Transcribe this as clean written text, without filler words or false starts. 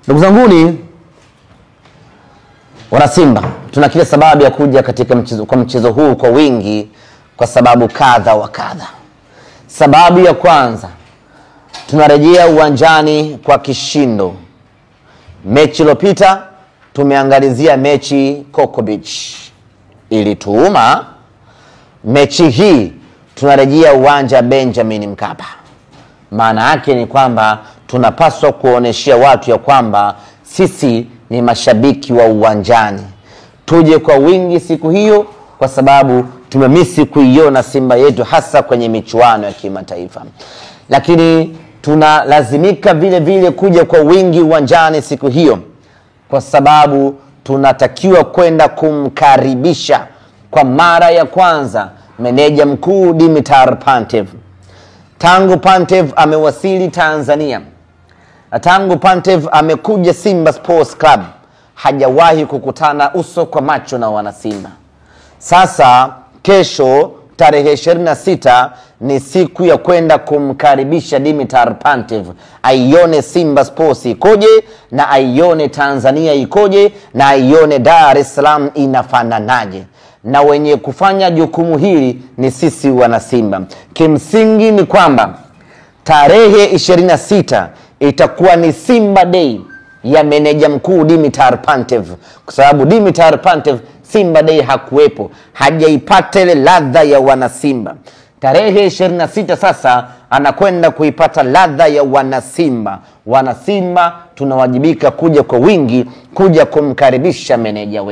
Ndugu zanguni wana Simba, tuna kila sababu ya kuja katika mchezo huu kwa wingi kwa sababu kadha wa kadha. Sababu ya kwanza, tunarejea uwanjani kwa kishindo. Mechi iliyopita tumeangalizia mechi Coco Beach, ilituuma. Mechi hii tunarejea uwanja Benjamin Mkapa. Maana yake ni kwamba tunapaswa kuoneshia watu ya kwamba sisi ni mashabiki wa uwanjani. Tuje kwa wingi siku hiyo kwa sababu tumemisi kuiona Simba yetu hasa kwenye michuano ya kimataifa. Lakini tunalazimika vile vile kuja kwa wingi uwanjani siku hiyo kwa sababu tunatakiwa kwenda kumkaribisha kwa mara ya kwanza meneja mkuu Dimitar Pantev. Tangu Pantev amewasili Tanzania, na tangu Pantev amekuja Simba Sports Club, hajawahi kukutana uso kwa macho na wana Simba. Sasa kesho tarehe 26 ni siku ya kwenda kumkaribisha Dimitar Pantev, aione Simba Sports ikoje, na aione Tanzania ikoje, na aione Dar es Salaam inafananaje. Na wenye kufanya jukumu hili ni sisi wana Simba. Kimsingi ni kwamba tarehe 26 itakuwa ni Simba Day ya meneja mkuu Dimitar Pantev, kwa sababu Dimitar Pantev Simba Day hakuwepo, hajaipata ile ladha ya wana Simba. Tarehe 26 sasa anakwenda kuipata ladha ya wana Simba. Wana Simba tunawajibika kuja kwa wingi, kuja kumkaribisha meneja wetu.